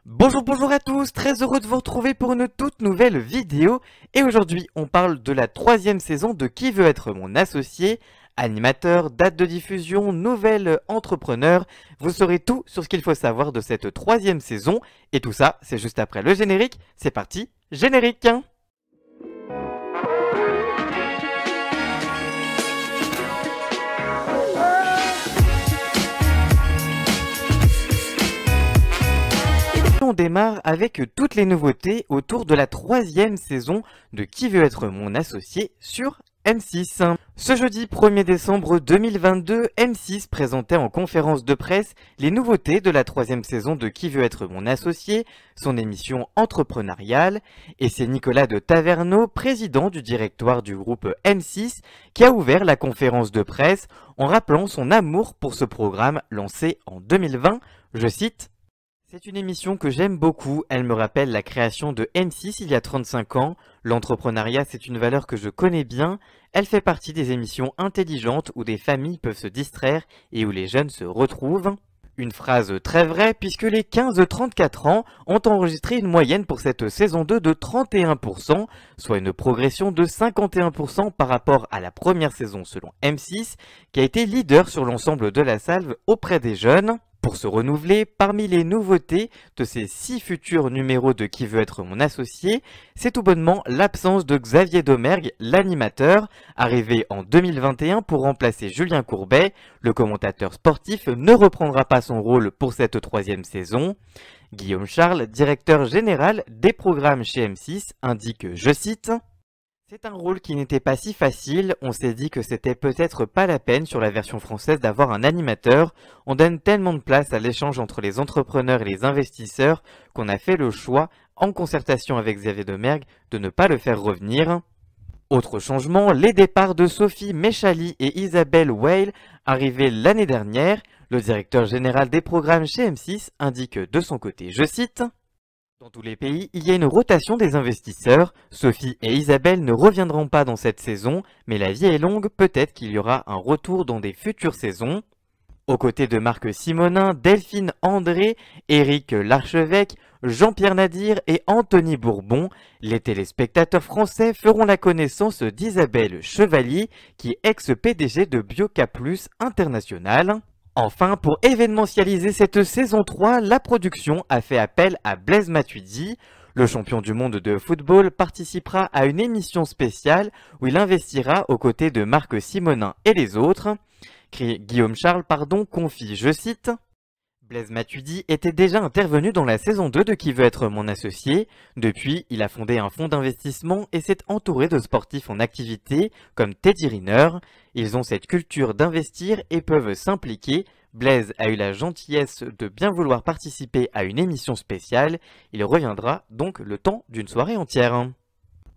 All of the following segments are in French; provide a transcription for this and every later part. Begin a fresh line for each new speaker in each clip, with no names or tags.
Bonjour à tous, très heureux de vous retrouver pour une toute nouvelle vidéo. Et aujourd'hui, on parle de la troisième saison de Qui veut être mon associé. Animateur, date de diffusion, nouvel entrepreneur. Vous saurez tout sur ce qu'il faut savoir de cette troisième saison. Et tout ça, c'est juste après le générique. C'est parti, générique! On démarre avec toutes les nouveautés autour de la troisième saison de Qui veut être mon associé sur M6. Ce jeudi 1er décembre 2022, M6 présentait en conférence de presse les nouveautés de la troisième saison de Qui veut être mon associé, son émission entrepreneuriale, et c'est Nicolas de Taverneau, président du directoire du groupe M6, qui a ouvert la conférence de presse en rappelant son amour pour ce programme lancé en 2020, je cite: c'est une émission que j'aime beaucoup, elle me rappelle la création de M6 il y a 35 ans. L'entrepreneuriat, c'est une valeur que je connais bien. Elle fait partie des émissions intelligentes où des familles peuvent se distraire et où les jeunes se retrouvent. Une phrase très vraie puisque les 15-34 ans ont enregistré une moyenne pour cette saison 2 de 31%, soit une progression de 51% par rapport à la première saison selon M6, qui a été leader sur l'ensemble de la salve auprès des jeunes. Pour se renouveler, parmi les nouveautés de ces 6 futurs numéros de Qui veut être mon associé, c'est tout bonnement l'absence de Xavier Domergue, l'animateur, arrivé en 2021 pour remplacer Julien Courbet. Le commentateur sportif ne reprendra pas son rôle pour cette troisième saison. Guillaume Charles, directeur général des programmes chez M6, indique, je cite: c'est un rôle qui n'était pas si facile, on s'est dit que c'était peut-être pas la peine sur la version française d'avoir un animateur, on donne tellement de place à l'échange entre les entrepreneurs et les investisseurs qu'on a fait le choix, en concertation avec Xavier Domergue, de ne pas le faire revenir. Autre changement, les départs de Sophie Méchali et Isabelle Weil, arrivés l'année dernière. Le directeur général des programmes chez M6 indique de son côté, je cite: dans tous les pays, il y a une rotation des investisseurs. Sophie et Isabelle ne reviendront pas dans cette saison, mais la vie est longue, peut-être qu'il y aura un retour dans des futures saisons. Aux côtés de Marc Simonin, Delphine André, Éric Larchevêque, Jean-Pierre Nadir et Anthony Bourbon, les téléspectateurs français feront la connaissance d'Isabelle Chevalier, qui est ex-PDG de Bioca Plus International. Enfin, pour événementialiser cette saison 3, la production a fait appel à Blaise Matuidi. Le champion du monde de football participera à une émission spéciale où il investira aux côtés de Marc Simonin et les autres. Guillaume Charles, confie, je cite: Blaise Matuidi était déjà intervenu dans la saison 2 de Qui veut être mon associé. Depuis, il a fondé un fonds d'investissement et s'est entouré de sportifs en activité comme Teddy Riner. Ils ont cette culture d'investir et peuvent s'impliquer. Blaise a eu la gentillesse de bien vouloir participer à une émission spéciale. Il reviendra donc le temps d'une soirée entière.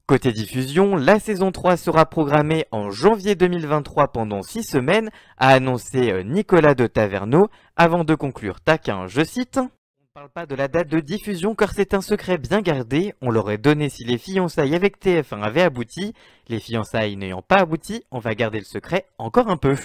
Côté diffusion, la saison 3 sera programmée en janvier 2023 pendant 6 semaines, a annoncé Nicolas de Taverneau, avant de conclure taquin, je cite: on ne parle pas de la date de diffusion car c'est un secret bien gardé, on l'aurait donné si les fiançailles avec TF1 avaient abouti, les fiançailles n'ayant pas abouti, on va garder le secret encore un peu.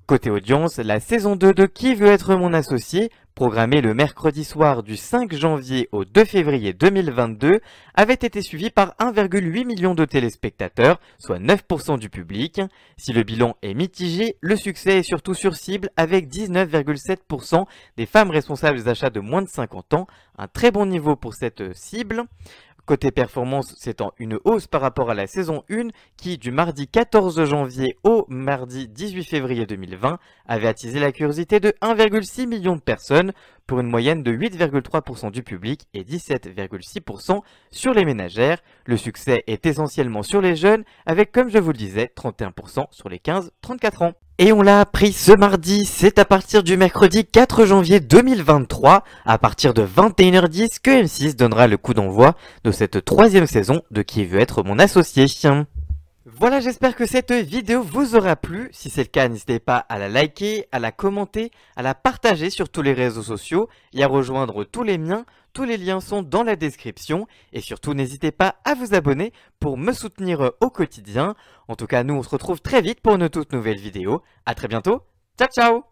Côté audience, la saison 2 de Qui veut être mon associé, programmée le mercredi soir du 5 janvier au 2 février 2022, avait été suivie par 1,8 million de téléspectateurs, soit 9% du public. Si le bilan est mitigé, le succès est surtout sur cible avec 19,7% des femmes responsables d'achat de moins de 50 ans, un très bon niveau pour cette cible. Côté performance, c'est en une hausse par rapport à la saison 1 qui, du mardi 14 janvier au mardi 18 février 2020, avait attisé la curiosité de 1,6 million de personnes pour une moyenne de 8,3% du public et 17,6% sur les ménagères. Le succès est essentiellement sur les jeunes avec, comme je vous le disais, 31% sur les 15-34 ans. Et on l'a appris ce mardi, c'est à partir du mercredi 4 janvier 2023, à partir de 21h10, que M6 donnera le coup d'envoi de cette troisième saison de Qui veut être mon associé. Voilà, j'espère que cette vidéo vous aura plu. Si c'est le cas, n'hésitez pas à la liker, à la commenter, à la partager sur tous les réseaux sociaux et à rejoindre tous les miens. Tous les liens sont dans la description et surtout n'hésitez pas à vous abonner pour me soutenir au quotidien. En tout cas, nous on se retrouve très vite pour une toute nouvelle vidéo. À très bientôt. Ciao ciao.